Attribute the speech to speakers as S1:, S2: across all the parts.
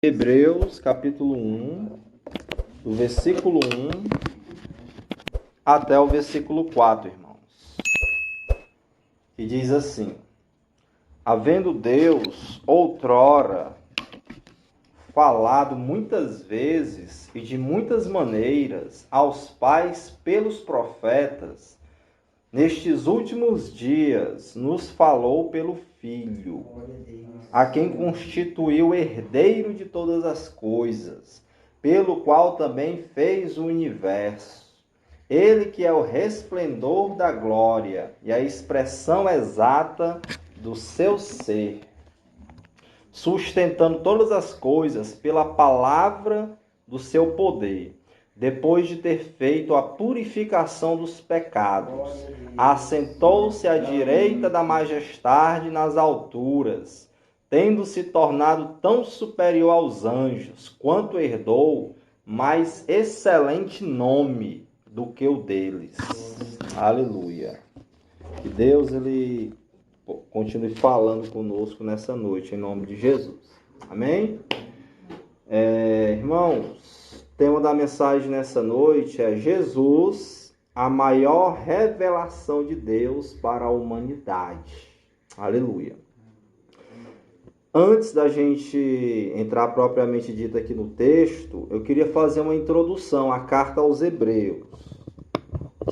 S1: Hebreus capítulo 1, do versículo 1 até o versículo 4, irmãos. Que diz assim: havendo Deus outrora falado muitas vezes e de muitas maneiras aos pais pelos profetas, nestes últimos dias nos falou pelo Filho, a quem constituiu herdeiro de todas as coisas, pelo qual também fez o universo. Ele que é o resplendor da glória e a expressão exata do seu ser, sustentando todas as coisas pela palavra do seu poder. Depois de ter feito a purificação dos pecados, assentou-se à direita da majestade nas alturas, tendo se tornado tão superior aos anjos, quanto herdou mais excelente nome do que o deles. Aleluia. Que Deus ele continue falando conosco nessa noite, em nome de Jesus. Amém? Irmãos, o tema da mensagem nessa noite é Jesus, a maior revelação de Deus para a humanidade. Aleluia. Antes da gente entrar propriamente dito aqui no texto, eu queria fazer uma introdução à carta aos Hebreus,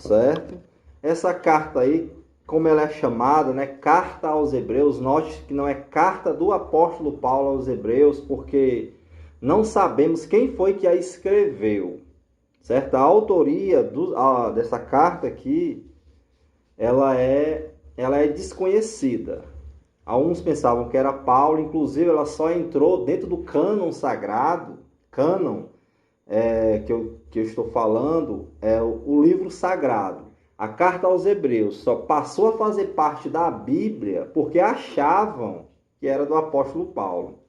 S1: certo? Essa carta aí, como ela é chamada, né, carta aos Hebreus, note que não é carta do apóstolo Paulo aos Hebreus, porque não sabemos quem foi que a escreveu, certo? A autoria dessa carta aqui, ela é desconhecida. Alguns pensavam que era Paulo, inclusive ela só entrou dentro do cânon sagrado, que eu estou falando, é o livro sagrado. A carta aos Hebreus só passou a fazer parte da Bíblia porque achavam que era do apóstolo Paulo.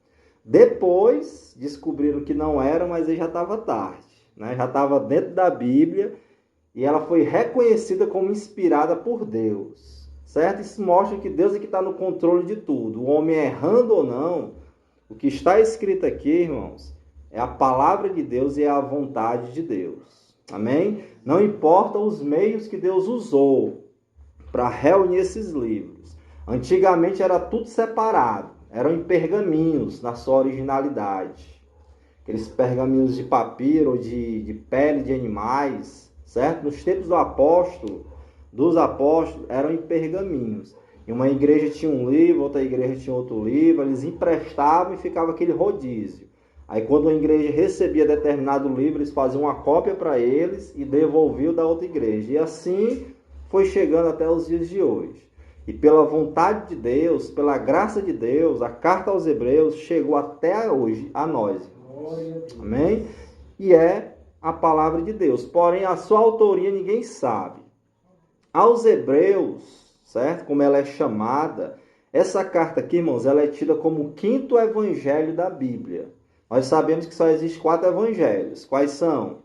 S1: Depois descobriram que não era, mas aí já estava tarde, né? Já estava dentro da Bíblia e ela foi reconhecida como inspirada por Deus, certo? Isso mostra que Deus é que está no controle de tudo. O homem errando ou não, o que está escrito aqui, irmãos, é a palavra de Deus e é a vontade de Deus. Amém? Não importa os meios que Deus usou para reunir esses livros. Antigamente era tudo separado. Eram em pergaminhos na sua originalidade. Aqueles pergaminhos de papiro ou de pele de animais, certo? Nos tempos dos apóstolos, eram em pergaminhos. Em uma igreja tinha um livro, outra igreja tinha outro livro, eles emprestavam e ficava aquele rodízio. Aí quando a igreja recebia determinado livro, eles faziam uma cópia para eles e devolviam da outra igreja. E assim foi chegando até os dias de hoje. E pela vontade de Deus, pela graça de Deus, a carta aos Hebreus chegou até hoje a nós. Amém? E é a palavra de Deus. Porém, a sua autoria ninguém sabe. Aos Hebreus, certo? Como ela é chamada, essa carta aqui, irmãos, ela é tida como o quinto evangelho da Bíblia. Nós sabemos que só existem 4 evangelhos. Quais são?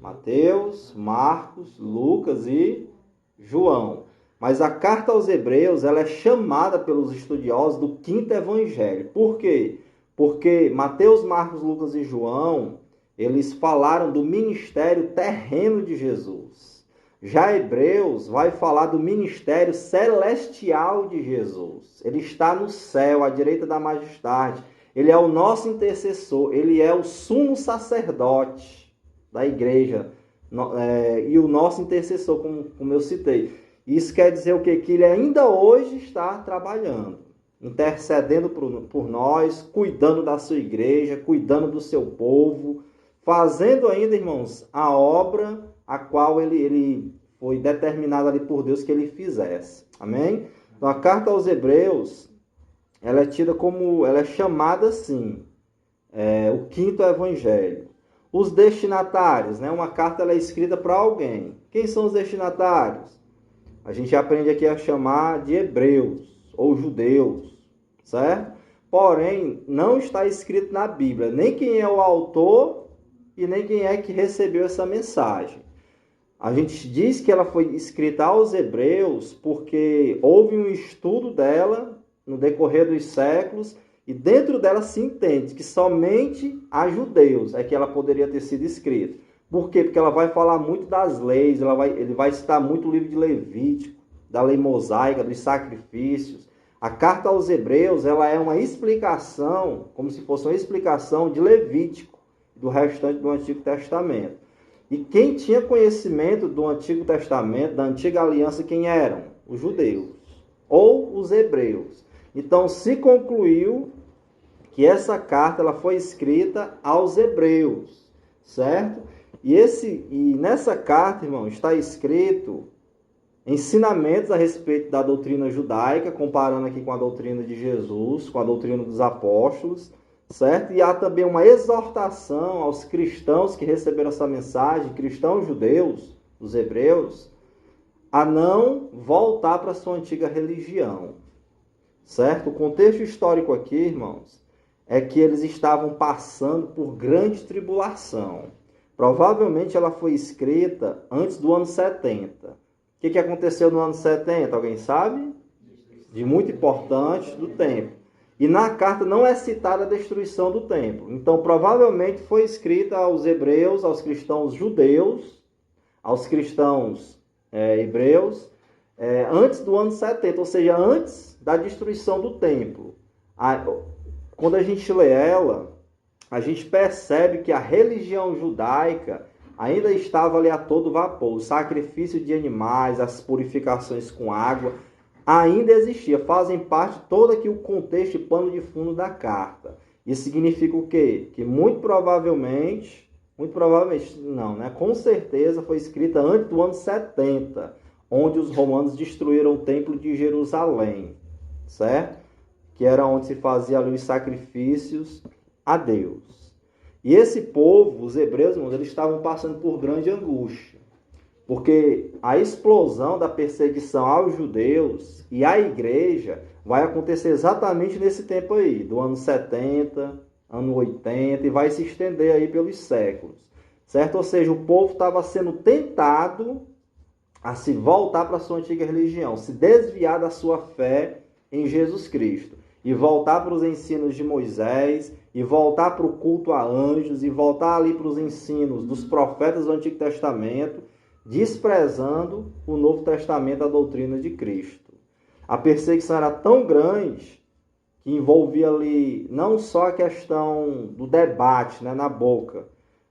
S1: Mateus, Marcos, Lucas e João. Mas a carta aos Hebreus, ela é chamada pelos estudiosos do quinto evangelho. Por quê? Porque Mateus, Marcos, Lucas e João, eles falaram do ministério terreno de Jesus. Já Hebreus vai falar do ministério celestial de Jesus. Ele está no céu, à direita da majestade. Ele é o nosso intercessor, ele é o sumo sacerdote da igreja e o nosso intercessor, como eu citei. Isso quer dizer o quê? Que ele ainda hoje está trabalhando, intercedendo por nós, cuidando da sua igreja, cuidando do seu povo, fazendo ainda, irmãos, a obra a qual ele foi determinado ali por Deus que ele fizesse. Amém? Então a carta aos Hebreus, ela é tida como, ela é chamada assim, o quinto evangelho. Os destinatários, né? Uma carta ela é escrita para alguém. Quem são os destinatários? A gente aprende aqui a chamar de hebreus ou judeus, certo? Porém, não está escrito na Bíblia nem quem é o autor e nem quem é que recebeu essa mensagem. A gente diz que ela foi escrita aos hebreus porque houve um estudo dela no decorrer dos séculos E dentro dela se entende que somente a judeus é que ela poderia ter sido escrita. Por quê? Porque ela vai falar muito das leis, ele vai citar muito o livro de Levítico, da lei mosaica, dos sacrifícios. A carta aos Hebreus, ela é uma explicação, como se fosse uma explicação de Levítico, do restante do Antigo Testamento. E quem tinha conhecimento do Antigo Testamento, da Antiga Aliança, quem eram? Os judeus, ou os hebreus. Então se concluiu que essa carta ela foi escrita aos hebreus, certo? E nessa carta, irmão, está escrito ensinamentos a respeito da doutrina judaica, comparando aqui com a doutrina de Jesus, com a doutrina dos apóstolos, certo? E há também uma exortação aos cristãos que receberam essa mensagem, cristãos judeus, os hebreus, a não voltar para a sua antiga religião, certo? O contexto histórico aqui, irmãos, é que eles estavam passando por grande tribulação. Provavelmente ela foi escrita antes do ano 70. O que aconteceu no ano 70? Alguém sabe? De muito importante do templo. E na carta não é citada a destruição do templo. Então, provavelmente foi escrita aos hebreus, aos cristãos judeus, aos cristãos hebreus, antes do ano 70, ou seja, antes da destruição do templo. Quando a gente lê ela, a gente percebe que a religião judaica ainda estava ali a todo vapor. O sacrifício de animais, as purificações com água, ainda existia. Fazem parte todo aqui o contexto e pano de fundo da carta. Isso significa o quê? Que muito provavelmente não, né? Com certeza foi escrita antes do ano 70, onde os romanos destruíram o templo de Jerusalém, certo? Que era onde se fazia ali os sacrifícios a Deus. E esse povo, os hebreus, irmãos, eles estavam passando por grande angústia, porque a explosão da perseguição aos judeus e à igreja vai acontecer exatamente nesse tempo aí, do ano 70, ano 80, e vai se estender aí pelos séculos, certo? Ou seja, o povo estava sendo tentado a se voltar para a sua antiga religião, se desviar da sua fé em Jesus Cristo, e voltar para os ensinos de Moisés, e voltar para o culto a anjos, e voltar ali para os ensinos dos profetas do Antigo Testamento, desprezando o Novo Testamento, a doutrina de Cristo. A perseguição era tão grande que envolvia ali não só a questão do debate, né, na boca,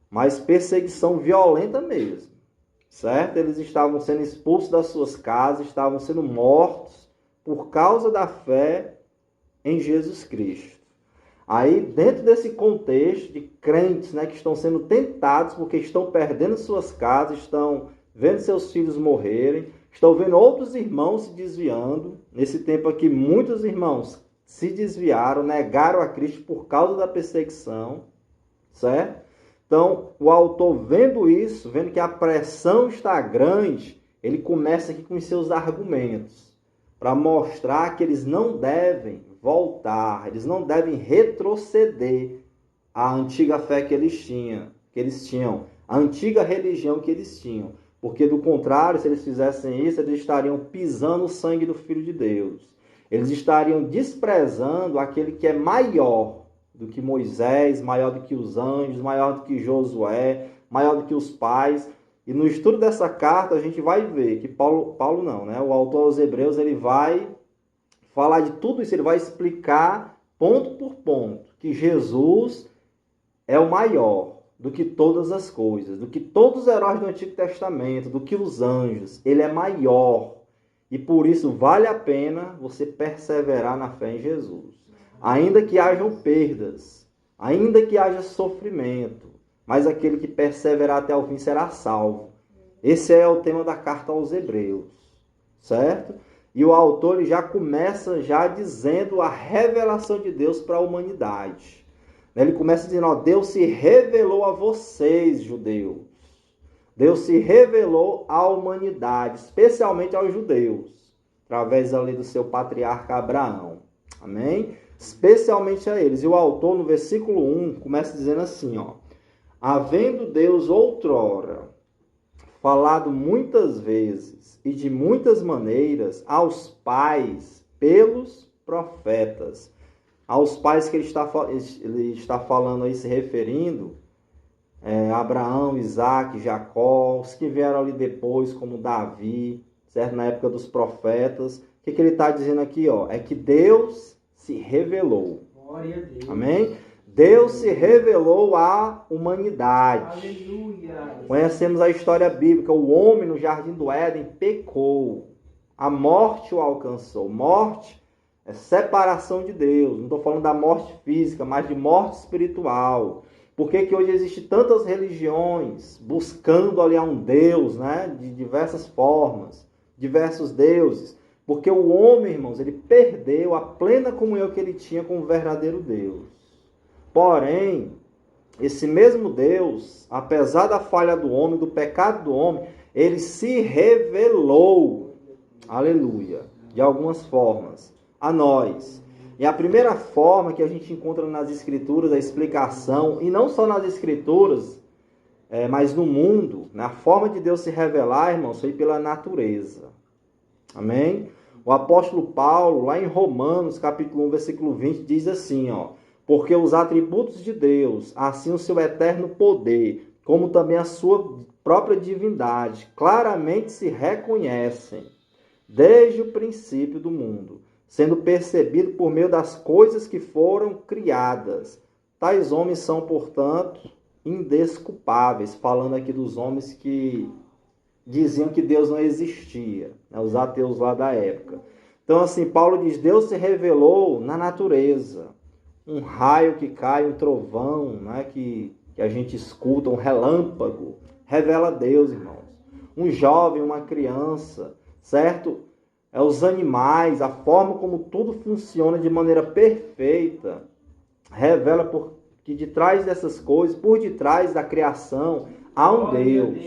S1: mas perseguição violenta mesmo, certo? Eles estavam sendo expulsos das suas casas, estavam sendo mortos por causa da fé em Jesus Cristo. Aí, dentro desse contexto de crentes, né, que estão sendo tentados porque estão perdendo suas casas, estão vendo seus filhos morrerem, estão vendo outros irmãos se desviando. Nesse tempo aqui, muitos irmãos se desviaram, negaram a Cristo por causa da perseguição, certo? Então, o autor vendo isso, vendo que a pressão está grande, ele começa aqui com os seus argumentos, para mostrar que eles não devem voltar, eles não devem retroceder à antiga fé que eles tinham, a antiga religião que eles tinham. Porque, do contrário, se eles fizessem isso, eles estariam pisando o sangue do Filho de Deus. Eles estariam desprezando aquele que é maior do que Moisés, maior do que os anjos, maior do que Josué, maior do que os pais. E no estudo dessa carta a gente vai ver que Paulo não, né? O autor aos Hebreus, ele vai falar de tudo isso, ele vai explicar ponto por ponto que Jesus é o maior do que todas as coisas, do que todos os heróis do Antigo Testamento, do que os anjos. Ele é maior. E por isso vale a pena você perseverar na fé em Jesus. Ainda que hajam perdas, ainda que haja sofrimento, mas aquele que perseverar até o fim será salvo. Esse é o tema da carta aos Hebreus, certo? E o autor já começa dizendo a revelação de Deus para a humanidade. Ele começa dizendo, Deus se revelou a vocês, judeus. Deus se revelou à humanidade, especialmente aos judeus, através ali do seu patriarca Abraão. Amém? Especialmente a eles. E o autor, no versículo 1, começa dizendo assim, havendo Deus outrora falado muitas vezes e de muitas maneiras aos pais pelos profetas. Aos pais que ele está falando aí, se referindo, Abraão, Isaac, Jacó, os que vieram ali depois, como Davi, certo? Na época dos profetas. O que ele está dizendo aqui? É que Deus se revelou.
S2: Glória a Deus.
S1: Amém? Deus se revelou à humanidade.
S2: Aleluia.
S1: Conhecemos a história bíblica. O homem no jardim do Éden pecou. A morte o alcançou. Morte é separação de Deus. Não estou falando da morte física, mas de morte espiritual. Por que hoje existem tantas religiões buscando ali a um Deus, né? De diversas formas, diversos deuses? Porque o homem, irmãos, ele perdeu a plena comunhão que ele tinha com o verdadeiro Deus. Porém, esse mesmo Deus, apesar da falha do homem, do pecado do homem, ele se revelou, aleluia, de algumas formas, a nós. E a primeira forma que a gente encontra nas Escrituras, a explicação, e não só nas Escrituras, mas no mundo, na forma de Deus se revelar, irmãos, foi pela natureza. Amém? O apóstolo Paulo, lá em Romanos, capítulo 1, versículo 20, diz assim, porque os atributos de Deus, assim o seu eterno poder, como também a sua própria divindade, claramente se reconhecem desde o princípio do mundo, sendo percebido por meio das coisas que foram criadas. Tais homens são, portanto, indesculpáveis, falando aqui dos homens que diziam que Deus não existia, né? Os ateus lá da época. Então, assim, Paulo diz, Deus se revelou na natureza. Um raio que cai, um trovão, né, que a gente escuta, um relâmpago, revela Deus, irmãos. Um jovem, uma criança, certo? Os animais, a forma como tudo funciona de maneira perfeita, revela que de trás dessas coisas, por detrás da criação, há um Deus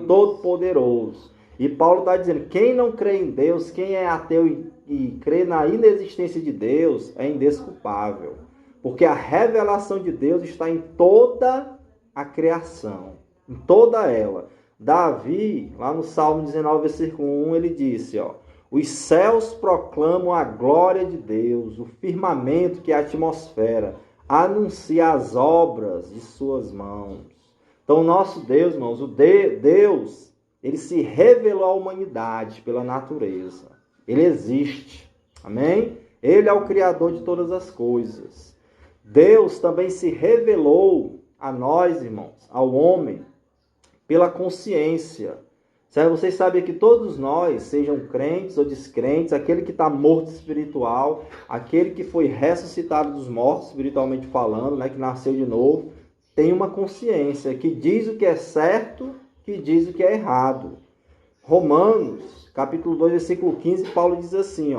S1: todo-poderoso. E Paulo está dizendo, quem não crê em Deus, quem é ateu e crê na inexistência de Deus, é indesculpável. Porque a revelação de Deus está em toda a criação, em toda ela. Davi, lá no Salmo 19, versículo 1, ele disse, os céus proclamam a glória de Deus, o firmamento, que é a atmosfera, anuncia as obras de suas mãos. Então, o nosso Deus, irmãos, Deus, ele se revelou à humanidade pela natureza. Ele existe. Amém? Ele é o Criador de todas as coisas. Deus também se revelou a nós, irmãos, ao homem, pela consciência. Vocês sabem que todos nós, sejam crentes ou descrentes, aquele que está morto espiritual, aquele que foi ressuscitado dos mortos, espiritualmente falando, né, que nasceu de novo, tem uma consciência que diz o que é certo, que diz o que é errado. Romanos, capítulo 2, versículo 15, Paulo diz assim,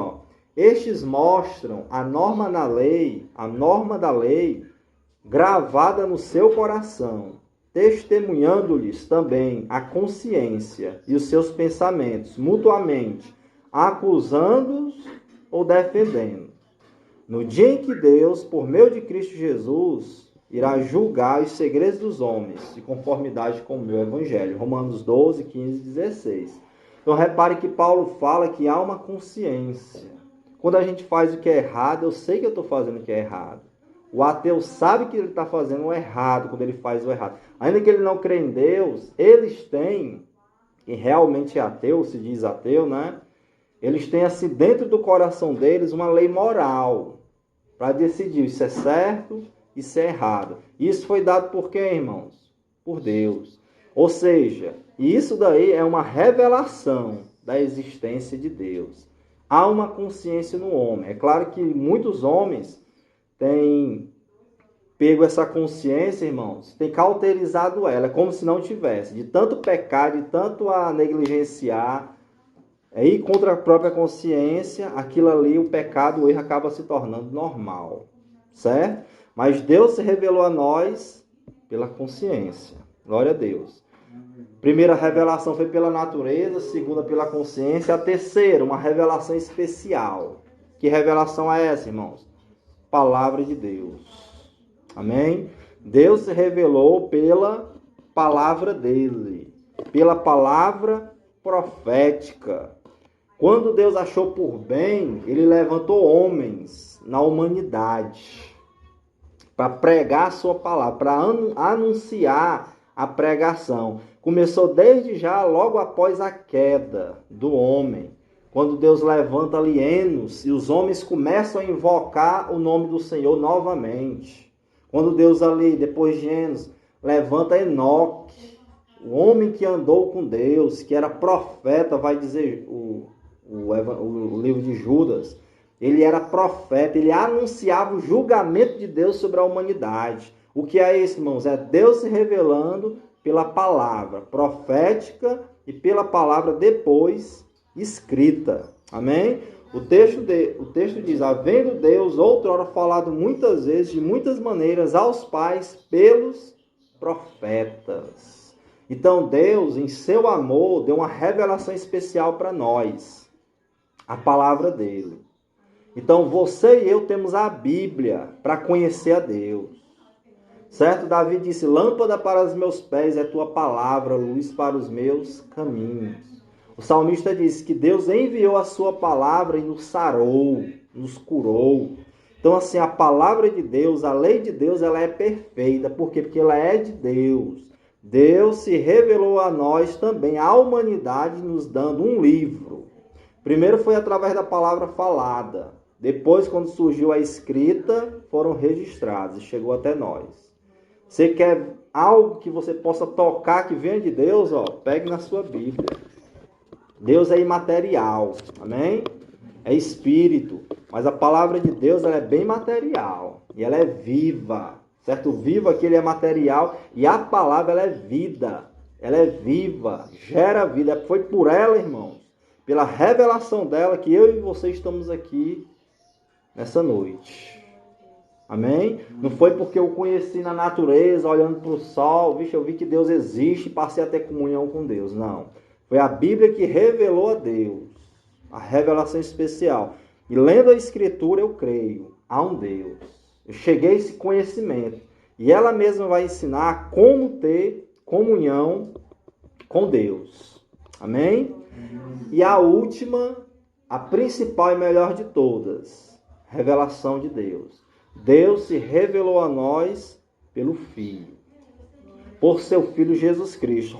S1: estes mostram a norma da lei, gravada no seu coração, testemunhando-lhes também a consciência e os seus pensamentos, mutuamente, acusando-os ou defendendo. No dia em que Deus, por meio de Cristo Jesus, irá julgar os segredos dos homens, de conformidade com o meu evangelho. Romanos 12, 15 e 16. Então, repare que Paulo fala que há uma consciência. Quando a gente faz o que é errado, eu sei que eu estou fazendo o que é errado. O ateu sabe que ele está fazendo o errado quando ele faz o errado. Ainda que ele não crê em Deus, eles têm, e realmente é ateu, se diz ateu, né? Eles têm assim dentro do coração deles uma lei moral para decidir isso é certo, isso é errado. Isso foi dado por quem, irmãos? Por Deus. Ou seja, isso daí é uma revelação da existência de Deus. Há uma consciência no homem. É claro que muitos homens têm pego essa consciência, irmãos, têm cauterizado ela, como se não tivesse. De tanto pecar, de tanto a negligenciar, ir contra a própria consciência, aquilo ali, o pecado, o erro acaba se tornando normal. Certo? Mas Deus se revelou a nós pela consciência. Glória a Deus. Primeira revelação foi pela natureza, segunda pela consciência, a terceira, uma revelação especial. Que revelação é essa, irmãos? Palavra de Deus. Amém? Deus se revelou pela palavra dele, pela palavra profética. Quando Deus achou por bem, ele levantou homens na humanidade para pregar a sua palavra, para anunciar a pregação. Começou desde já, logo após a queda do homem, quando Deus levanta ali Enos e os homens começam a invocar o nome do Senhor novamente. Quando Deus ali, depois de Enos, levanta Enoque, o homem que andou com Deus, que era profeta, vai dizer o livro de Judas. Ele era profeta, ele anunciava o julgamento de Deus sobre a humanidade. O que é isso, irmãos? É Deus se revelando pela palavra profética e pela palavra depois escrita. Amém? O texto diz: havendo Deus outrora falado muitas vezes, de muitas maneiras, aos pais pelos profetas. Então Deus, em seu amor, deu uma revelação especial para nós, a palavra dele. Então você e eu temos a Bíblia para conhecer a Deus. Certo? Davi disse: lâmpada para os meus pés é tua palavra, luz para os meus caminhos. O salmista disse que Deus enviou a sua palavra e nos sarou, nos curou. Então, assim, a palavra de Deus, a lei de Deus, ela é perfeita. Por quê? Porque ela é de Deus. Deus se revelou a nós também, à humanidade, nos dando um livro. Primeiro foi através da palavra falada. Depois, quando surgiu a escrita, foram registrados e chegou até nós. Você quer algo que você possa tocar, que venha de Deus? Pegue na sua Bíblia. Deus é imaterial, amém? É espírito, mas a palavra de Deus ela é bem material e ela é viva, certo? Viva que ele é material e a palavra ela é vida, ela é viva, gera vida. Foi por ela, irmãos, pela revelação dela que eu e você estamos aqui nessa noite. Amém? Não foi porque eu conheci na natureza, olhando para o sol, eu vi que Deus existe e passei a ter comunhão com Deus. Não. Foi a Bíblia que revelou a Deus. A revelação especial. E lendo a Escritura, eu creio. Há um Deus. Eu cheguei a esse conhecimento. E ela mesma vai ensinar como ter comunhão com Deus. Amém? E a última, a principal e melhor de todas. Revelação de Deus. Deus se revelou a nós pelo Filho. Por seu Filho Jesus Cristo.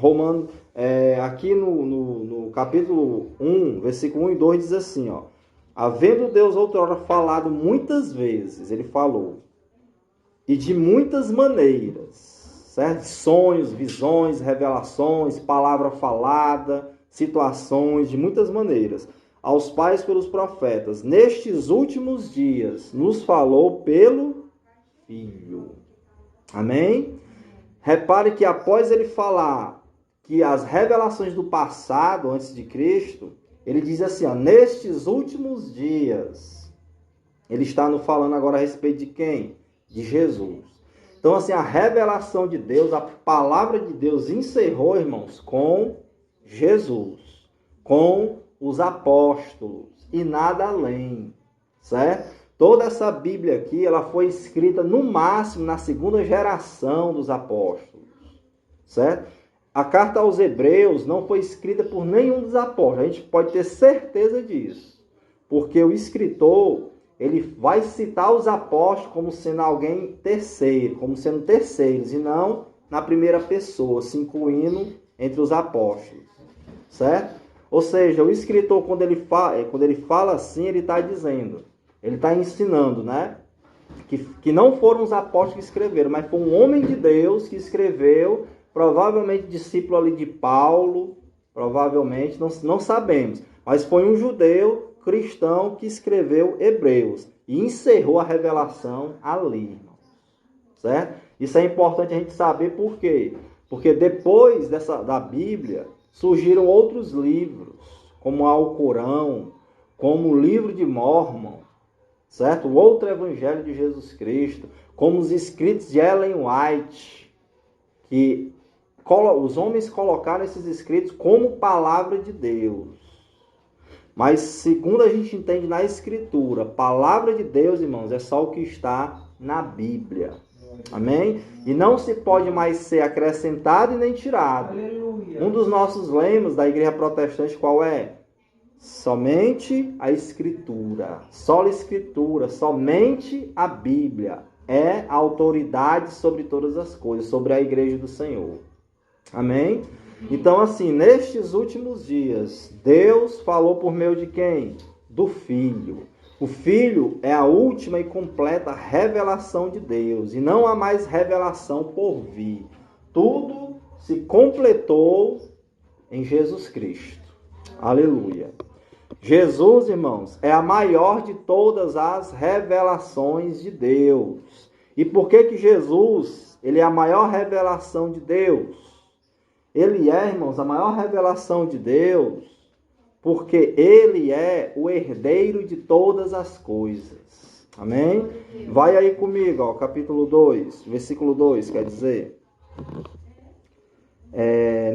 S1: Aqui no capítulo 1, versículo 1 e 2 diz assim, havendo Deus outrora falado muitas vezes, ele falou, e de muitas maneiras, certo? Sonhos, visões, revelações, palavra falada, situações, de muitas maneiras, aos pais pelos profetas, nestes últimos dias, nos falou pelo Filho. Amém? Repare que após ele falar que as revelações do passado, antes de Cristo, ele diz assim, nestes últimos dias. Ele está falando agora a respeito de quem? De Jesus. Então, assim, a revelação de Deus, a palavra de Deus encerrou, irmãos, com Jesus, com os apóstolos e nada além, certo? Toda essa Bíblia aqui, ela foi escrita no máximo na segunda geração dos apóstolos, certo? A carta aos Hebreus não foi escrita por nenhum dos apóstolos. A gente pode ter certeza disso. Porque o escritor, ele vai citar os apóstolos como sendo alguém terceiro, como sendo terceiros, e não na primeira pessoa, se incluindo entre os apóstolos. Certo? Ou seja, o escritor, quando ele fala assim, ele está dizendo, ele está ensinando, né? Que não foram os apóstolos que escreveram, mas foi um homem de Deus que escreveu, provavelmente discípulo ali de Paulo, provavelmente, não sabemos. Mas foi um judeu cristão que escreveu Hebreus e encerrou a revelação ali, irmão. Certo? Isso é importante a gente saber por quê? Porque depois da Bíblia surgiram outros livros, como o Alcorão, como o livro de Mórmon, certo? O outro evangelho de Jesus Cristo, como os escritos de Ellen White, que os homens colocaram esses escritos como palavra de Deus. Mas segundo a gente entende na Escritura, palavra de Deus, irmãos, é só o que está na Bíblia. Amém? E não se pode mais ser acrescentado e nem tirado. Aleluia. Um dos nossos lemas da Igreja Protestante qual é? Somente a Escritura, só a Escritura, somente a Bíblia é a autoridade sobre todas as coisas, sobre a igreja do Senhor. Amém? Então, assim, nestes últimos dias, Deus falou por meio de quem? Do Filho. O Filho é a última e completa revelação de Deus, e não há mais revelação por vir. Tudo se completou em Jesus Cristo. Aleluia. Jesus, irmãos, é a maior de todas as revelações de Deus. E por que Jesus, ele é a maior revelação de Deus? Ele é, irmãos, a maior revelação de Deus, porque ele é o herdeiro de todas as coisas. Amém? Vai aí comigo, ó, capítulo 2, versículo 2, quer dizer...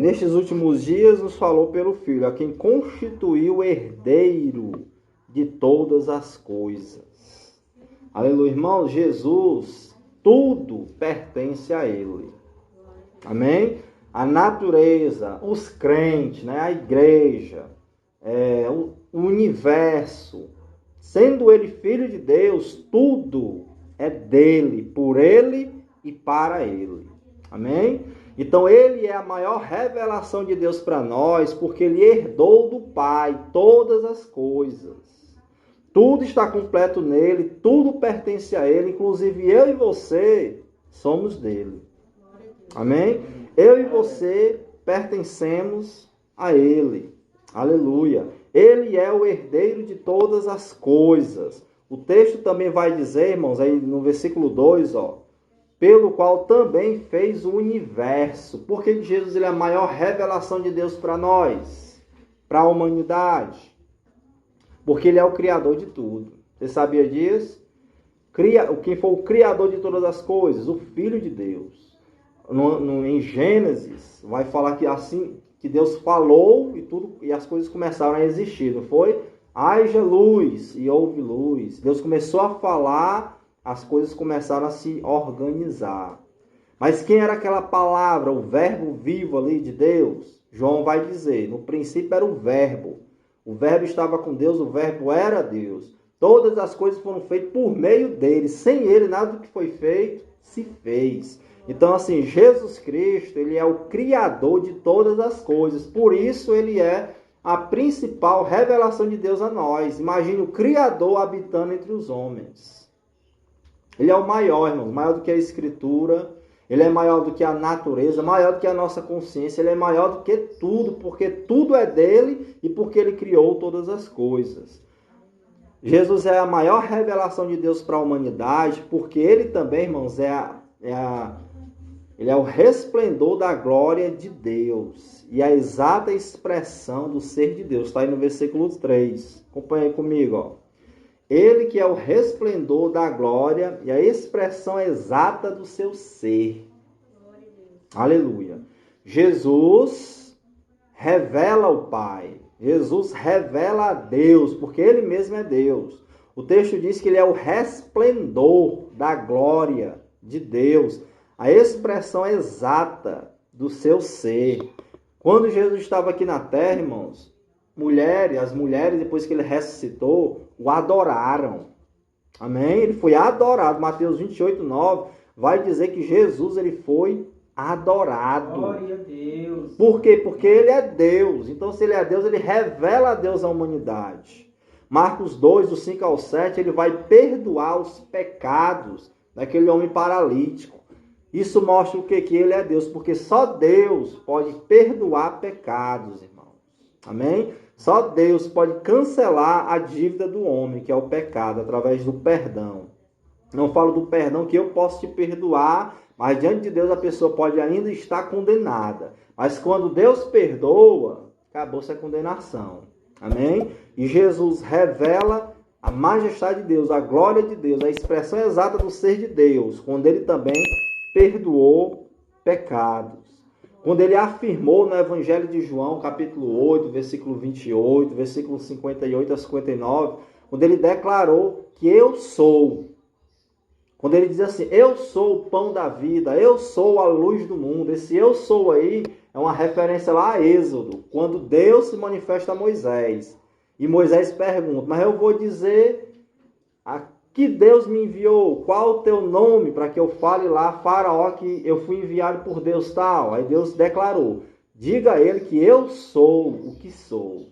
S1: nestes últimos dias nos falou pelo Filho, a quem constituiu o herdeiro de todas as coisas. Aleluia, irmãos, Jesus, tudo pertence a Ele. Amém? A natureza, os crentes, né? A igreja, o universo, sendo Ele Filho de Deus, tudo é dele, por Ele e para Ele. Amém? Então ele é a maior revelação de Deus para nós, porque ele herdou do Pai todas as coisas. Tudo está completo nele, tudo pertence a ele, inclusive eu e você somos dele. Amém? Eu e você pertencemos a ele. Aleluia. Ele é o herdeiro de todas as coisas. O texto também vai dizer, irmãos, aí no versículo 2, ó, pelo qual também fez o universo. Por que Jesus ele é a maior revelação de Deus para nós? Para a humanidade? Porque ele é o criador de tudo. Você sabia disso? Quem foi o criador de todas as coisas? O Filho de Deus. Em Gênesis, vai falar que assim que Deus falou e as coisas começaram a existir, não foi? Haja luz e houve luz. Deus começou a falar, as coisas começaram a se organizar. Mas quem era aquela palavra, o verbo vivo ali de Deus? João vai dizer, no princípio era o verbo. O verbo estava com Deus, o verbo era Deus. Todas as coisas foram feitas por meio dele. Sem ele, nada do que foi feito se fez. Então, assim, Jesus Cristo, ele é o criador de todas as coisas. Por isso, ele é a principal revelação de Deus a nós. Imagine o Criador habitando entre os homens. Ele é o maior, irmão, maior do que a Escritura, ele é maior do que a natureza, maior do que a nossa consciência, ele é maior do que tudo, porque tudo é dele e porque ele criou todas as coisas. Jesus é a maior revelação de Deus para a humanidade, porque ele também, irmãos, ele é o resplendor da glória de Deus e a exata expressão do ser de Deus. Está aí no versículo 3. Acompanhe comigo, ó. Ele que é o resplendor da glória e a expressão exata do seu ser. Aleluia. Jesus revela o Pai. Jesus revela a Deus, porque ele mesmo é Deus. O texto diz que ele é o resplendor da glória de Deus, a expressão exata do seu ser. Quando Jesus estava aqui na terra, irmãos, as mulheres, depois que ele ressuscitou, o adoraram. Amém? Ele foi adorado. Mateus 28, 9 vai dizer que Jesus ele foi adorado.
S2: Glória a Deus.
S1: Por quê? Porque ele é Deus. Então, se ele é Deus, ele revela a Deus à humanidade. Marcos 2, do 5 ao 7, ele vai perdoar os pecados daquele homem paralítico. Isso mostra o quê? Que ele é Deus, porque só Deus pode perdoar pecados, irmãos. Amém? Só Deus pode cancelar a dívida do homem, que é o pecado, através do perdão. Não falo do perdão que eu posso te perdoar, mas diante de Deus a pessoa pode ainda estar condenada. Mas quando Deus perdoa, acabou-se a condenação. Amém? E Jesus revela a majestade de Deus, a glória de Deus, a expressão exata do ser de Deus, quando ele também perdoou pecados. Quando ele afirmou no Evangelho de João, capítulo 8, versículo 28, versículo 58 a 59, quando ele declarou que eu sou. Quando ele diz assim, eu sou o pão da vida, eu sou a luz do mundo. Esse eu sou aí é uma referência lá a Êxodo, quando Deus se manifesta a Moisés. E Moisés pergunta, mas eu vou dizer a que Deus me enviou, qual o teu nome, para que eu fale lá, Faraó, que eu fui enviado por Deus tal. Aí Deus declarou, diga a ele que eu sou o que sou,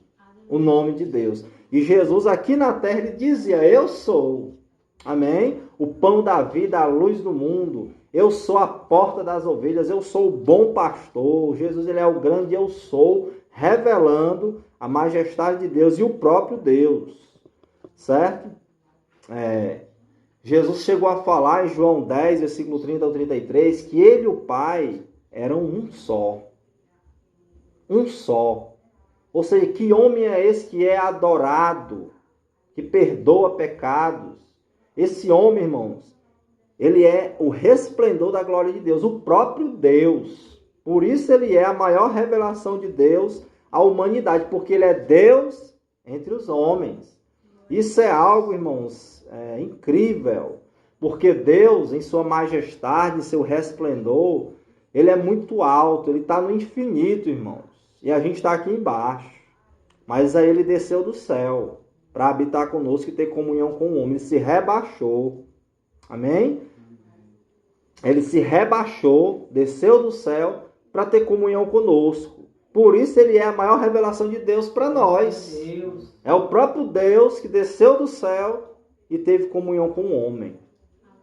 S1: o nome de Deus. E Jesus aqui na terra, ele dizia, eu sou, amém? O pão da vida, a luz do mundo, eu sou a porta das ovelhas, eu sou o bom pastor. Jesus, ele é o grande eu sou, revelando a majestade de Deus e o próprio Deus, certo? Jesus chegou a falar em João 10, versículo 30 ao 33, que ele e o Pai eram um só. Um só. Ou seja, que homem é esse que é adorado, que perdoa pecados? Esse homem, irmãos, ele é o resplendor da glória de Deus, o próprio Deus. Por isso ele é a maior revelação de Deus à humanidade, porque ele é Deus entre os homens. Isso é algo, irmãos, incrível, porque Deus, em sua majestade, em seu resplendor, ele é muito alto, ele está no infinito, irmãos, e a gente está aqui embaixo. Mas aí ele desceu do céu para habitar conosco e ter comunhão com o homem. Ele se rebaixou, amém? Ele se rebaixou, desceu do céu para ter comunhão conosco. Por isso ele é a maior revelação de Deus para nós. É o próprio Deus que desceu do céu e teve comunhão com o homem.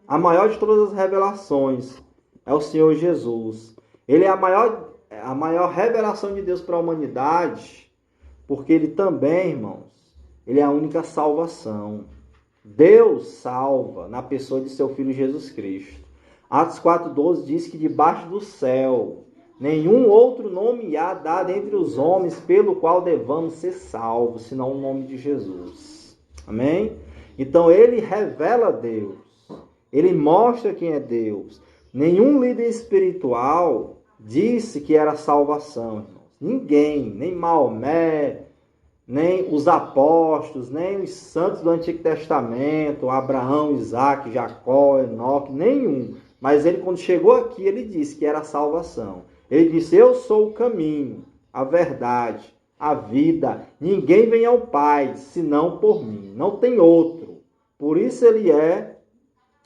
S1: A maior de todas as revelações é o Senhor Jesus. Ele é a maior revelação de Deus para a humanidade, porque ele também, irmãos, ele é a única salvação. Deus salva na pessoa de seu Filho Jesus Cristo. Atos 4,12 diz que debaixo do céu nenhum outro nome há dado entre os homens pelo qual devamos ser salvos, senão o nome de Jesus. Amém? Então ele revela Deus. Ele mostra quem é Deus. Nenhum líder espiritual disse que era salvação, irmãos. Ninguém, nem Maomé, nem os apóstolos, nem os santos do Antigo Testamento, Abraão, Isaac, Jacó, Enoque, nenhum. Mas ele, quando chegou aqui, ele disse que era salvação. Ele disse, eu sou o caminho, a verdade, a vida. Ninguém vem ao Pai, senão por mim. Não tem outro. Por isso ele é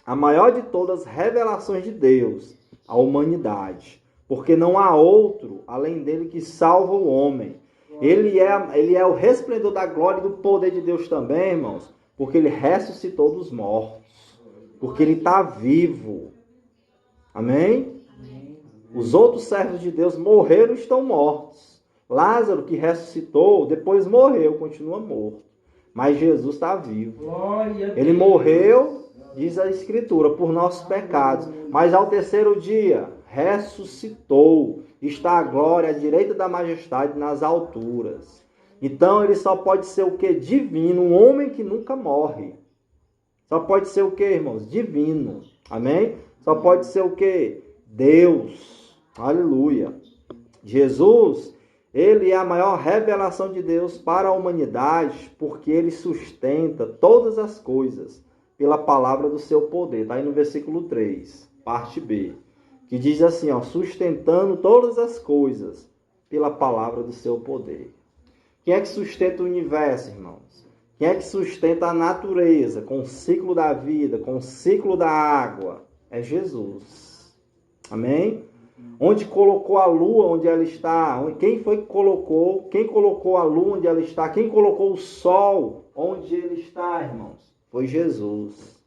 S1: a maior de todas as revelações de Deus à humanidade. Porque não há outro, além dele, que salva o homem. Ele é o resplendor da glória e do poder de Deus também, irmãos. Porque ele ressuscitou dos mortos. Porque ele está vivo. Amém? Os outros servos de Deus morreram e estão mortos. Lázaro, que ressuscitou, depois morreu, continua morto. Mas Jesus está vivo. Ele morreu, diz a Escritura, por nossos pecados. Mas ao terceiro dia, ressuscitou. Está a glória à direita da majestade nas alturas. Então ele só pode ser o que? Divino. Um homem que nunca morre. Só pode ser o que, irmãos? Divino. Amém? Só pode ser o que? Deus. Aleluia. Jesus, ele é a maior revelação de Deus para a humanidade, porque ele sustenta todas as coisas pela palavra do seu poder. Está aí no versículo 3, parte B, que diz assim, ó, sustentando todas as coisas pela palavra do seu poder. Quem é que sustenta o universo, irmãos? Quem é que sustenta a natureza com o ciclo da vida, com o ciclo da água? É Jesus. Amém? Onde colocou a lua onde ela está? Quem foi que colocou? Quem colocou a lua onde ela está? Quem colocou o sol onde ele está, irmãos? Foi Jesus.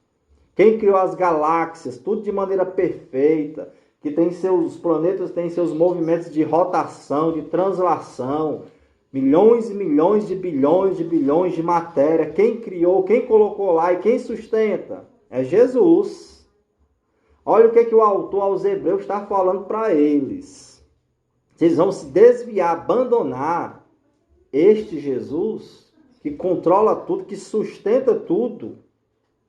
S1: Quem criou as galáxias? Tudo de maneira perfeita. Que tem seus planetas, tem seus movimentos de rotação, de translação. Milhões e milhões de bilhões de matéria. Quem criou? Quem colocou lá? E quem sustenta? É Jesus. Olha o que o autor aos Hebreus está falando para eles. Vocês vão se desviar, abandonar este Jesus que controla tudo, que sustenta tudo.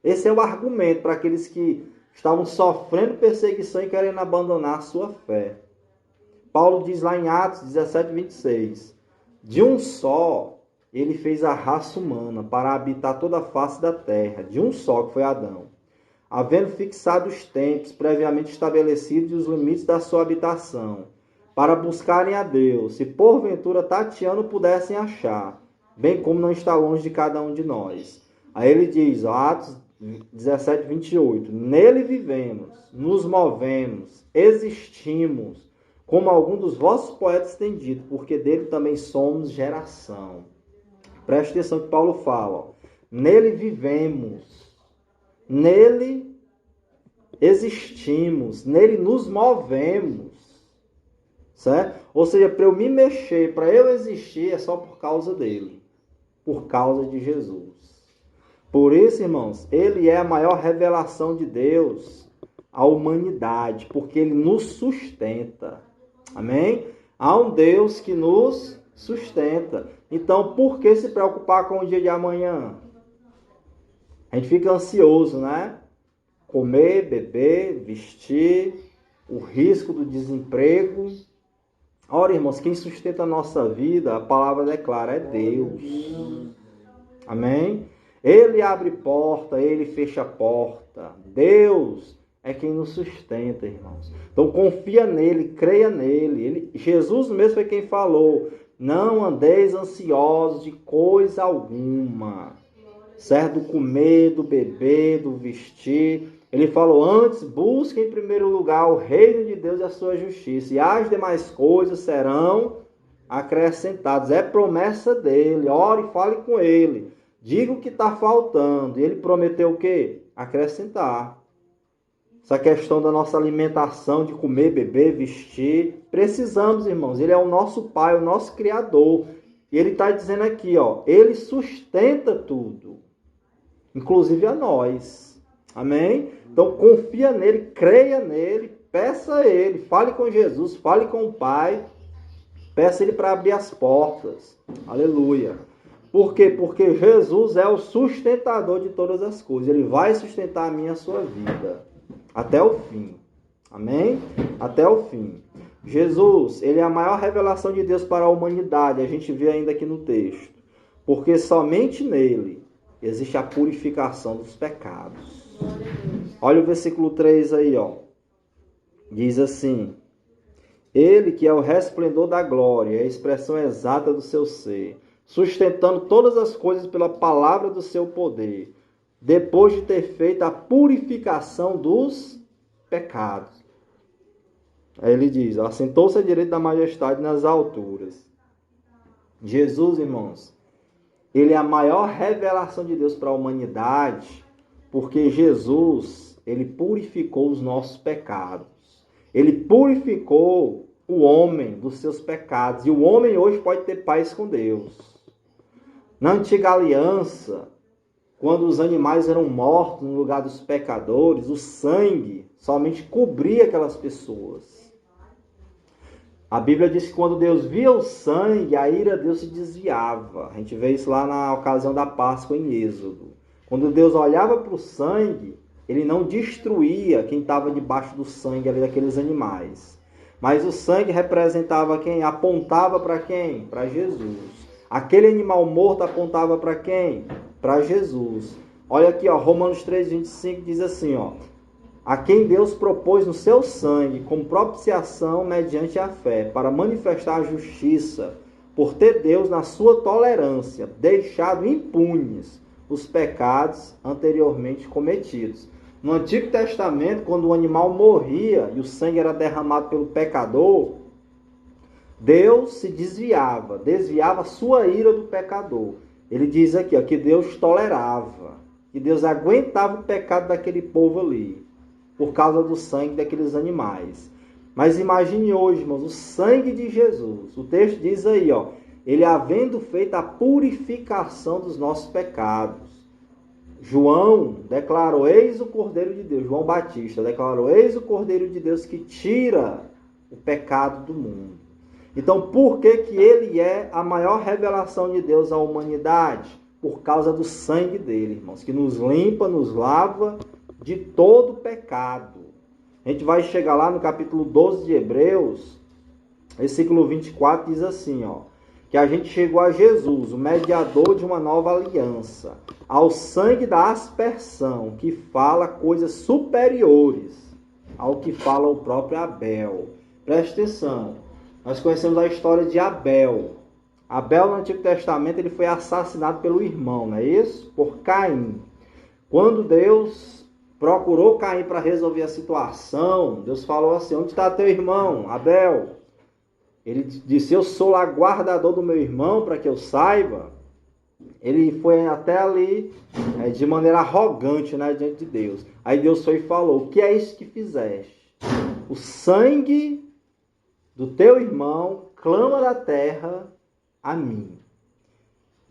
S1: Esse é o argumento para aqueles que estavam sofrendo perseguição e querendo abandonar a sua fé. Paulo diz lá em Atos 17, 26. De um só, ele fez a raça humana para habitar toda a face da terra. De um só, que foi Adão. Havendo fixado os tempos previamente estabelecidos e os limites da sua habitação, para buscarem a Deus, se porventura tateando pudessem achar, bem como não está longe de cada um de nós. Aí ele diz, Atos 17, 28, nele vivemos, nos movemos, existimos, como algum dos vossos poetas tem dito, porque dele também somos geração. Preste atenção que Paulo fala, ó, nele vivemos, nele existimos, nele nos movemos, certo? Ou seja, para eu me mexer, para eu existir, é só por causa dele, por causa de Jesus. Por isso, irmãos, ele é a maior revelação de Deus à humanidade, porque ele nos sustenta. Amém? Há um Deus que nos sustenta. Então, por que se preocupar com o dia de amanhã? A gente fica ansioso, né? Comer, beber, vestir, o risco do desemprego. Ora, irmãos, quem sustenta a nossa vida, a palavra declara, é Deus. Amém? Ele abre porta, ele fecha a porta. Deus é quem nos sustenta, irmãos. Então confia nele, creia nele. Jesus mesmo foi quem falou, não andeis ansiosos de coisa alguma. Certo? Do comer, do beber, do vestir. Ele falou, antes busque em primeiro lugar o reino de Deus e a sua justiça. E as demais coisas serão acrescentadas. É promessa dele. Ore e fale com ele. Diga o que está faltando. E ele prometeu o quê? Acrescentar. Essa questão da nossa alimentação, de comer, beber, vestir. Precisamos, irmãos. Ele é o nosso Pai, o nosso Criador. E ele está dizendo aqui, ó, ele sustenta tudo. Inclusive a nós. Amém? Então confia nele, creia nele, peça a ele, fale com Jesus, fale com o Pai. Peça ele para abrir as portas. Aleluia. Por quê? Porque Jesus é o sustentador de todas as coisas. Ele vai sustentar a minha e a sua vida. Até o fim. Amém? Até o fim. Jesus, ele é a maior revelação de Deus para a humanidade. A gente vê ainda aqui no texto. Porque somente nele existe a purificação dos pecados. Olha o versículo 3 aí, ó. Diz assim: ele que é o resplendor da glória, é a expressão exata do seu ser, sustentando todas as coisas pela palavra do seu poder, depois de ter feito a purificação dos pecados. Aí ele diz, assentou-se à direita da majestade nas alturas. Jesus, irmãos, ele é a maior revelação de Deus para a humanidade, porque Jesus, ele purificou os nossos pecados. Ele purificou o homem dos seus pecados. E o homem hoje pode ter paz com Deus. Na antiga aliança, quando os animais eram mortos no lugar dos pecadores, o sangue somente cobria aquelas pessoas. A Bíblia diz que quando Deus via o sangue, a ira de Deus se desviava. A gente vê isso lá na ocasião da Páscoa em Êxodo. Quando Deus olhava para o sangue, ele não destruía quem estava debaixo do sangue ali daqueles animais. Mas o sangue representava quem? Apontava para quem? Para Jesus. Aquele animal morto apontava para quem? Para Jesus. Olha aqui, ó, Romanos 3:25 diz assim, ó: a quem Deus propôs no seu sangue como propiciação mediante a fé, para manifestar a justiça, por ter Deus, na sua tolerância, deixado impunes os pecados anteriormente cometidos. No Antigo Testamento, quando o animal morria e o sangue era derramado pelo pecador, Deus se desviava a sua ira do pecador. Ele diz aqui, ó, que Deus tolerava, que Deus aguentava o pecado daquele povo ali, por causa do sangue daqueles animais. Mas imagine hoje, irmãos, o sangue de Jesus. O texto diz aí, ó, ele havendo feito a purificação dos nossos pecados. João declarou, eis o Cordeiro de Deus. João Batista declarou, eis o Cordeiro de Deus que tira o pecado do mundo. Então, por que que ele é a maior revelação de Deus à humanidade? Por causa do sangue dele, irmãos, que nos limpa, nos lava de todo pecado. A gente vai chegar lá no capítulo 12 de Hebreus, versículo 24, diz assim, ó, que a gente chegou a Jesus, o mediador de uma nova aliança, ao sangue da aspersão, que fala coisas superiores ao que fala o próprio Abel. Preste atenção, nós conhecemos a história de Abel. Abel no Antigo Testamento ele foi assassinado pelo irmão, não é isso? Por Caim. Quando Deus procurou Caim para resolver a situação, Deus falou assim: onde está teu irmão, Abel? Ele disse: eu sou lá guardador do meu irmão, para que eu saiba. Ele foi até ali de maneira arrogante, né, diante de Deus. Aí Deus foi e falou: o que é isso que fizeste? O sangue do teu irmão clama da terra a mim.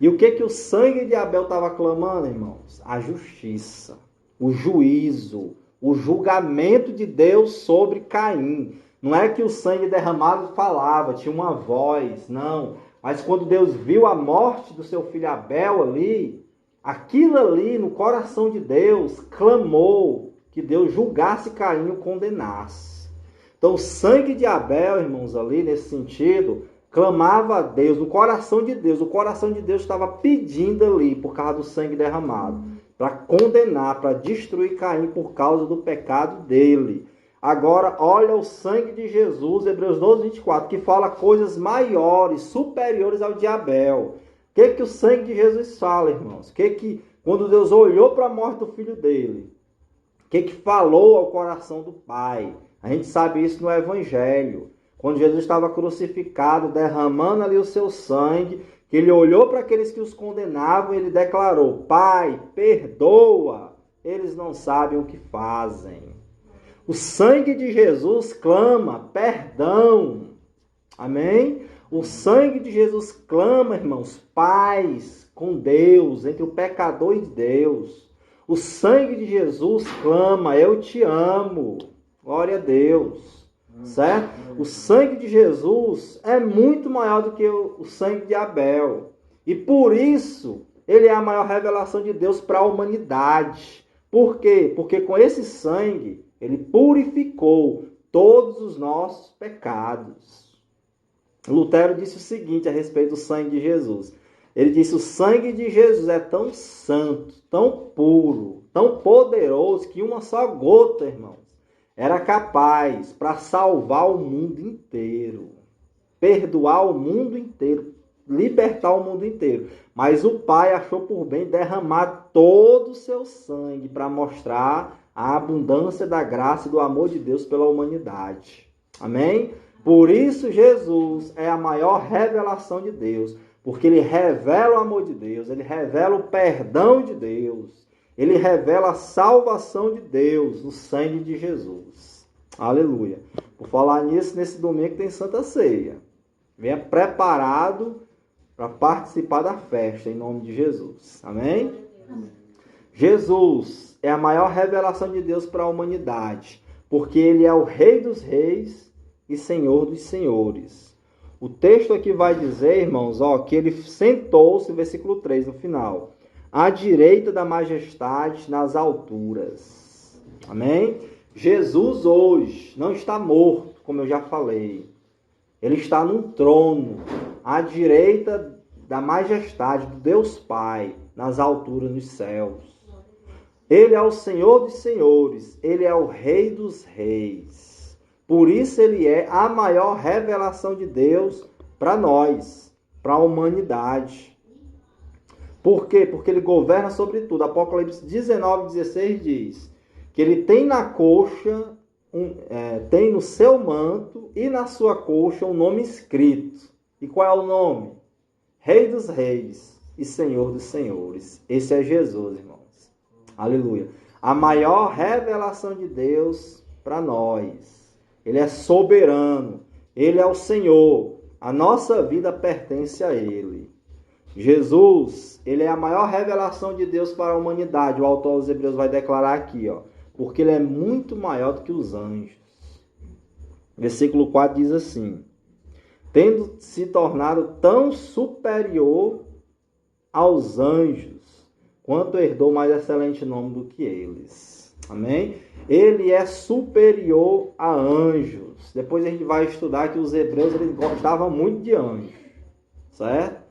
S1: E o que o sangue de Abel estava clamando, irmãos? A justiça, o juízo, o julgamento de Deus sobre Caim. Não é que o sangue derramado falava, tinha uma voz, não. Mas quando Deus viu a morte do seu filho Abel ali, aquilo ali no coração de Deus clamou que Deus julgasse Caim e o condenasse. Então o sangue de Abel, irmãos, ali nesse sentido, clamava a Deus, no coração de Deus. O coração de Deus estava pedindo ali, por causa do sangue derramado, para condenar, para destruir Caim por causa do pecado dele. Agora, olha o sangue de Jesus, Hebreus 12, 24, que fala coisas maiores, superiores ao de Abel. O que o sangue de Jesus fala, irmãos? Quando Deus olhou para a morte do filho dele, o que falou ao coração do Pai? A gente sabe isso no Evangelho. Quando Jesus estava crucificado, derramando ali o seu sangue, que ele olhou para aqueles que os condenavam, ele declarou: Pai, perdoa, eles não sabem o que fazem. O sangue de Jesus clama perdão. Amém? O sangue de Jesus clama, irmãos, paz com Deus, entre o pecador e Deus. O sangue de Jesus clama: eu te amo. Glória a Deus. Certo? O sangue de Jesus é muito maior do que o sangue de Abel. E por isso, ele é a maior revelação de Deus para a humanidade. Por quê? Porque com esse sangue, ele purificou todos os nossos pecados. Lutero disse o seguinte a respeito do sangue de Jesus. Ele disse: o sangue de Jesus é tão santo, tão puro, tão poderoso, que uma só gota, irmãos, era capaz para salvar o mundo inteiro, perdoar o mundo inteiro, libertar o mundo inteiro. Mas o Pai achou por bem derramar todo o seu sangue para mostrar a abundância da graça e do amor de Deus pela humanidade. Amém? Por isso Jesus é a maior revelação de Deus, porque ele revela o amor de Deus, ele revela o perdão de Deus, ele revela a salvação de Deus no sangue de Jesus. Aleluia. Por falar nisso, nesse domingo tem Santa Ceia. Venha preparado para participar da festa, em nome de Jesus. Amém? Amém. Jesus é a maior revelação de Deus para a humanidade, porque ele é o Rei dos Reis e Senhor dos Senhores. O texto aqui vai dizer, irmãos, que ele sentou-se, versículo 3 no final, à direita da majestade nas alturas. Amém? Jesus hoje não está morto, como eu já falei. Ele está num trono, à direita da majestade do Deus Pai, nas alturas dos céus. Ele é o Senhor dos Senhores, ele é o Rei dos Reis. Por isso ele é a maior revelação de Deus para nós, para a humanidade. Por quê? Porque ele governa sobre tudo. Apocalipse 19:16 diz que ele tem na coxa, tem no seu manto e na sua coxa um nome escrito. E qual é o nome? Rei dos Reis e Senhor dos Senhores. Esse é Jesus, irmãos. Aleluia. A maior revelação de Deus para nós. Ele é soberano. Ele é o Senhor. A nossa vida pertence a Ele. Jesus, ele é a maior revelação de Deus para a humanidade. O autor aos Hebreus vai declarar aqui, porque ele é muito maior do que os anjos. Versículo 4 diz assim: tendo se tornado tão superior aos anjos, quanto herdou mais excelente nome do que eles. Amém? Ele é superior a anjos. Depois a gente vai estudar que os hebreus eles gostavam muito de anjos. Certo?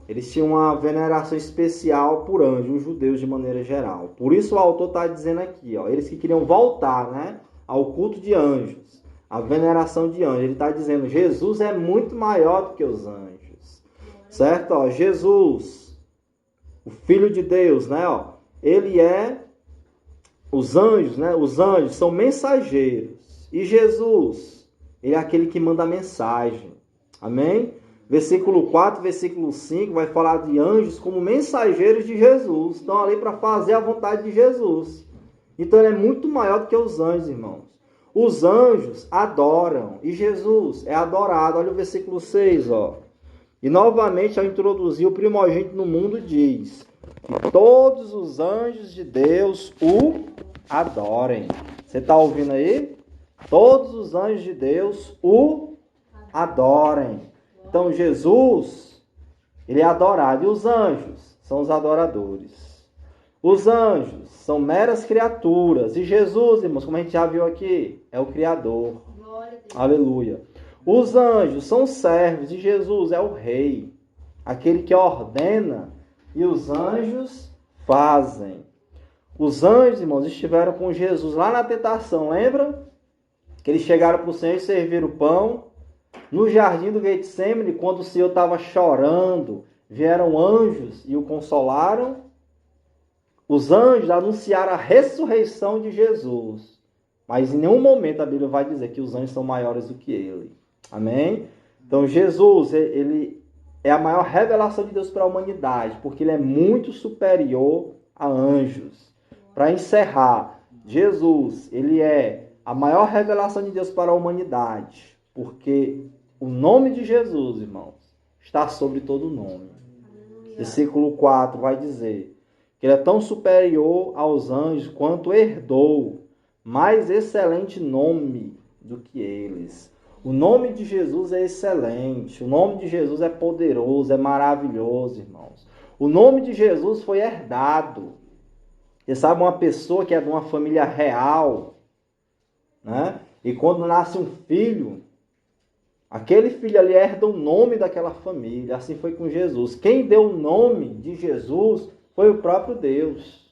S1: Eles tinham uma veneração especial por anjos, os judeus de maneira geral. Por isso o autor está dizendo aqui, eles que queriam voltar, ao culto de anjos, a veneração de anjos. Ele está dizendo, Jesus é muito maior do que os anjos. certo? Ó, Jesus, o Filho de Deus, né? Ó, ele é os anjos, né? Os anjos são mensageiros. E Jesus, ele é aquele que manda a mensagem. Amém? Versículo 4, versículo 5 vai falar de anjos como mensageiros de Jesus. Estão ali para fazer a vontade de Jesus. Então ele é muito maior do que os anjos, irmãos. Os anjos adoram e Jesus é adorado. Olha o versículo 6, ó. E novamente, ao introduzir o primogênito no mundo, diz que todos os anjos de Deus o adorem. Você está ouvindo aí? Todos os anjos de Deus o adorem. Então, Jesus, ele é adorado. E os anjos são os adoradores. Os anjos são meras criaturas. E Jesus, irmãos, como a gente já viu aqui, é o Criador. Aleluia. Os anjos são servos e Jesus é o rei. Aquele que ordena e os anjos fazem. Os anjos, irmãos, estiveram com Jesus lá na tentação. Lembra? Que eles chegaram para o Senhor e serviram o pão. No jardim do Getsemane, quando o Senhor estava chorando, vieram anjos e o consolaram. Os anjos anunciaram a ressurreição de Jesus. Mas em nenhum momento a Bíblia vai dizer que os anjos são maiores do que ele. Amém? Então Jesus, ele é a maior revelação de Deus para a humanidade, porque ele é muito superior a anjos. Para encerrar, Jesus, ele é a maior revelação de Deus para a humanidade, porque o nome de Jesus, irmãos, está sobre todo nome. Versículo 4 vai dizer que ele é tão superior aos anjos quanto herdou mais excelente nome do que eles. O nome de Jesus é excelente, o nome de Jesus é poderoso, é maravilhoso, irmãos. O nome de Jesus foi herdado. Você sabe, uma pessoa que é de uma família real, né? E quando nasce um filho, aquele filho ali herda o nome daquela família. Assim foi com Jesus. Quem deu o nome de Jesus foi o próprio Deus.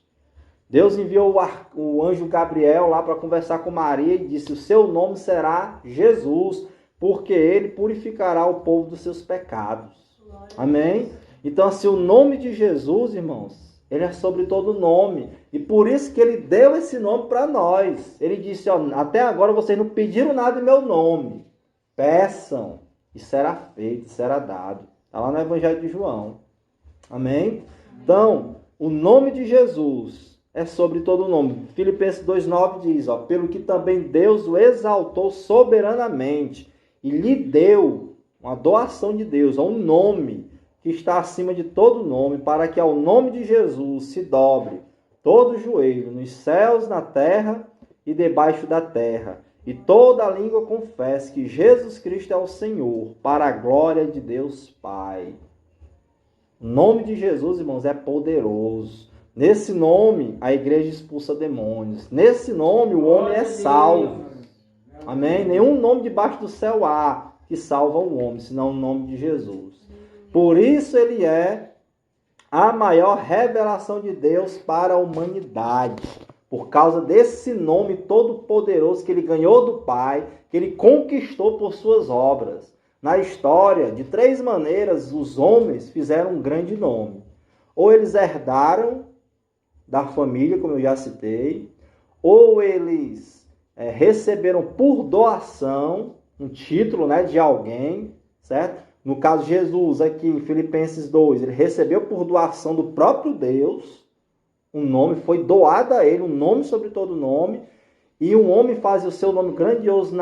S1: Deus enviou o anjo Gabriel lá para conversar com Maria e disse: o seu nome será Jesus, porque ele purificará o povo dos seus pecados. Amém? Então, assim, o nome de Jesus, irmãos, ele é sobre todo nome. E por isso que ele deu esse nome para nós. Ele disse: ó, até agora vocês não pediram nada em meu nome. Peçam e será feito, será dado. Está lá no Evangelho de João. Amém? Então, o nome de Jesus é sobre todo nome. Filipenses 2,9 diz, ó, pelo que também Deus o exaltou soberanamente e lhe deu uma doação de Deus, um nome que está acima de todo nome, para que ao nome de Jesus se dobre todo joelho nos céus, na terra e debaixo da terra, e toda língua confesse que Jesus Cristo é o Senhor, para a glória de Deus Pai. O nome de Jesus, irmãos, é poderoso. Nesse nome, a igreja expulsa demônios. Nesse nome, o homem é salvo. Amém? Nenhum nome debaixo do céu há que salva o homem, senão o nome de Jesus. Por isso, ele é a maior revelação de Deus para a humanidade. Por causa desse nome todo poderoso que ele ganhou do Pai, que ele conquistou por suas obras. Na história, de 3 maneiras, os homens fizeram um grande nome. Ou eles herdaram da família, como eu já citei, ou eles receberam por doação um título, né, de alguém, certo? No caso de Jesus, aqui em Filipenses 2, ele recebeu por doação do próprio Deus, um nome, foi doado a ele, um nome sobre todo nome, e um homem faz o seu nome grandioso,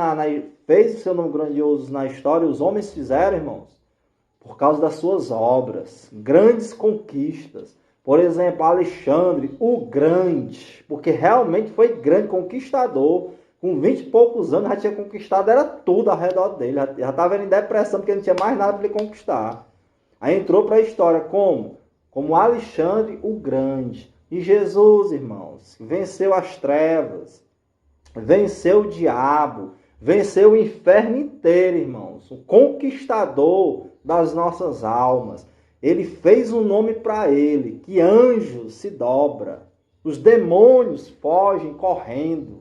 S1: fez o seu nome grandioso na história, os homens fizeram, irmãos, por causa das suas obras, grandes conquistas. Por exemplo, Alexandre, o Grande, porque realmente foi grande, conquistador. Com 20 e poucos anos já tinha conquistado, era tudo ao redor dele. Já estava em depressão, porque não tinha mais nada para ele conquistar. Aí entrou para a história como? Como Alexandre, o Grande. E Jesus, irmãos, venceu as trevas, venceu o diabo, venceu o inferno inteiro, irmãos. O conquistador das nossas almas. Ele fez um nome para ele, que anjos se dobra, os demônios fogem correndo,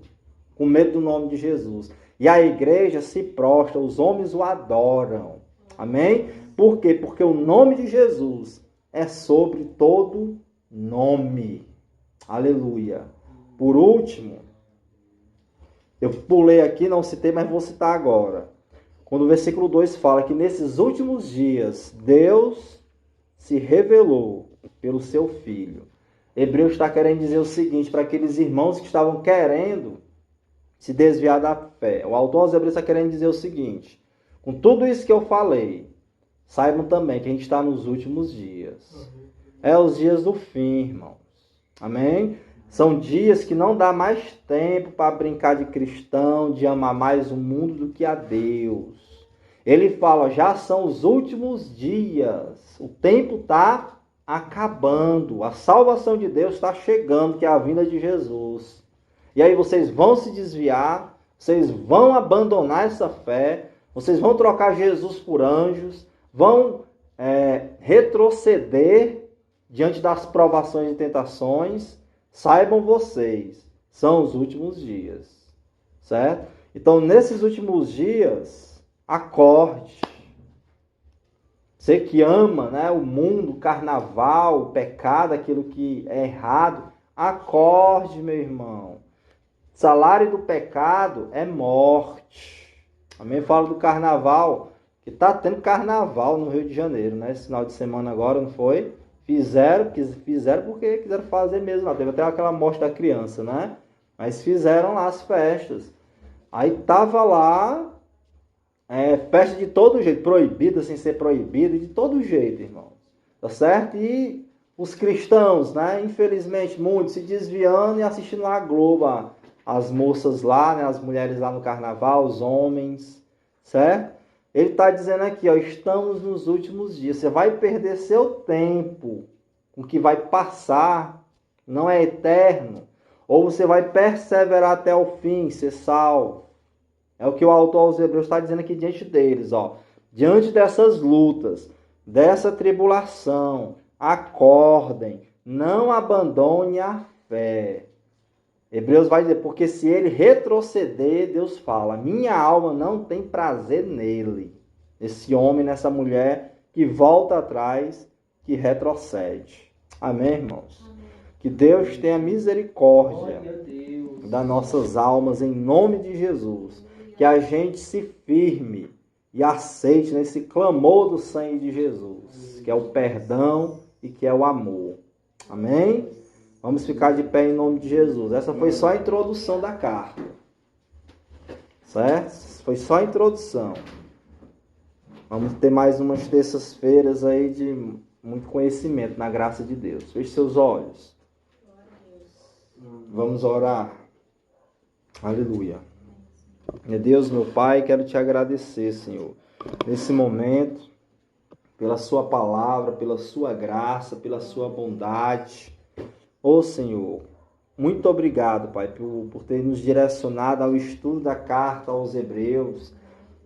S1: com medo do nome de Jesus. E a igreja se prostra, os homens o adoram. Amém? Por quê? Porque o nome de Jesus é sobre todo nome. Aleluia. Por último, eu pulei aqui, não citei, mas vou citar agora. Quando o versículo 2 fala que nesses últimos dias Deus se revelou pelo seu Filho. Hebreus está querendo dizer o seguinte para aqueles irmãos que estavam querendo se desviar da fé. O autor aos Hebreus está querendo dizer o seguinte: com tudo isso que eu falei, saibam também que a gente está nos últimos dias. É os dias do fim, irmãos. Amém? São dias que não dá mais tempo para brincar de cristão, de amar mais o mundo do que a Deus. Ele fala, já são os últimos dias. O tempo está acabando. A salvação de Deus está chegando, que é a vinda de Jesus. E aí vocês vão se desviar, vocês vão abandonar essa fé, vocês vão trocar Jesus por anjos, vão retroceder diante das provações e tentações. Saibam vocês, são os últimos dias, certo? Então, nesses últimos dias, acorde. Você que ama, né, o mundo, o carnaval, o pecado, aquilo que é errado, acorde, meu irmão. O salário do pecado é morte. Também falo do carnaval, que está tendo carnaval no Rio de Janeiro, né? Esse final de semana agora, não foi? Fizeram porque quiseram fazer mesmo. Não, teve até aquela morte da criança, né? Mas fizeram lá as festas. Aí tava lá, festa de todo jeito, proibida sem ser proibida, de todo jeito, irmão. Tá certo? E os cristãos, né? Infelizmente, muitos se desviando e assistindo lá a Globo. As moças lá, né? As mulheres lá no carnaval, os homens, certo? Ele está dizendo aqui, ó, estamos nos últimos dias. Você vai perder seu tempo. O que vai passar não é eterno. Ou você vai perseverar até o fim, ser salvo. É o que o autor aos Hebreus está dizendo aqui diante deles. Ó. Diante dessas lutas, dessa tribulação, acordem. Não abandone a fé. Hebreus vai dizer, porque se ele retroceder, Deus fala, minha alma não tem prazer nele. Esse homem, nessa mulher que volta atrás, que retrocede. Amém, irmãos? Amém. Que Deus tenha misericórdia das nossas almas, em nome de Jesus. Que a gente se firme e aceite nesse clamor do sangue de Jesus, que é o perdão e que é o amor. Amém? Vamos ficar de pé em nome de Jesus. Essa foi só a introdução da carta. Certo? Foi só a introdução. Vamos ter mais umas terças-feiras aí de muito conhecimento na graça de Deus. Feche seus olhos. Vamos orar. Aleluia. Meu Deus, meu Pai, quero te agradecer, Senhor, nesse momento, pela sua palavra, pela sua graça, pela sua bondade. Ô Senhor, muito obrigado, Pai, por ter nos direcionado ao estudo da carta aos Hebreus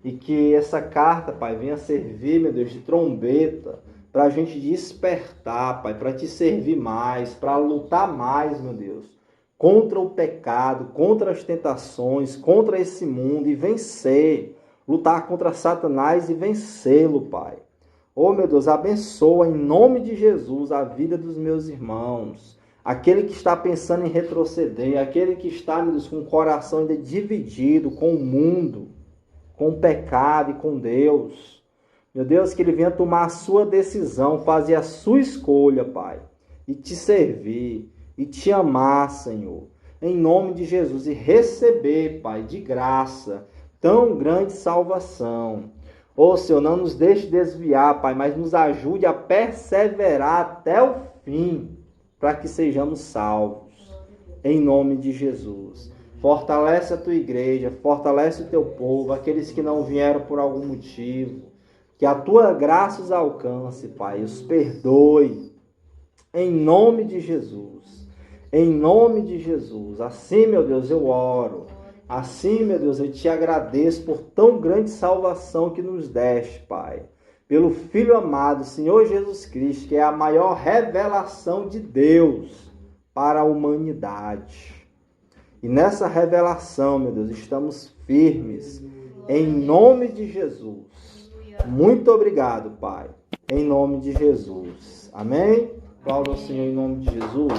S1: e que essa carta, Pai, venha servir, meu Deus, de trombeta para a gente despertar, Pai, para te servir mais, para lutar mais, meu Deus, contra o pecado, contra as tentações, contra esse mundo e vencer, lutar contra Satanás e vencê-lo, Pai. Ô meu Deus, abençoa em nome de Jesus a vida dos meus irmãos. Aquele que está pensando em retroceder, aquele que está, meu Deus, com o coração ainda dividido com o mundo, com o pecado e com Deus. Meu Deus, que ele venha tomar a sua decisão, fazer a sua escolha, Pai, e te servir, e te amar, Senhor, em nome de Jesus, e receber, Pai, de graça, tão grande salvação. Ô Senhor, não nos deixe desviar, Pai, mas nos ajude a perseverar até o fim, para que sejamos salvos, em nome de Jesus. Fortalece a tua igreja, fortalece o teu povo, aqueles que não vieram por algum motivo, que a tua graça os alcance, Pai, os perdoe, em nome de Jesus, em nome de Jesus. Assim, meu Deus, eu oro, assim, meu Deus, eu te agradeço por tão grande salvação que nos deste, Pai. Pelo Filho amado, Senhor Jesus Cristo, que é a maior revelação de Deus para a humanidade. E nessa revelação, meu Deus, estamos firmes, em nome de Jesus. Muito obrigado, Pai. Em nome de Jesus. Amém? Aplauda ao Senhor em nome de Jesus.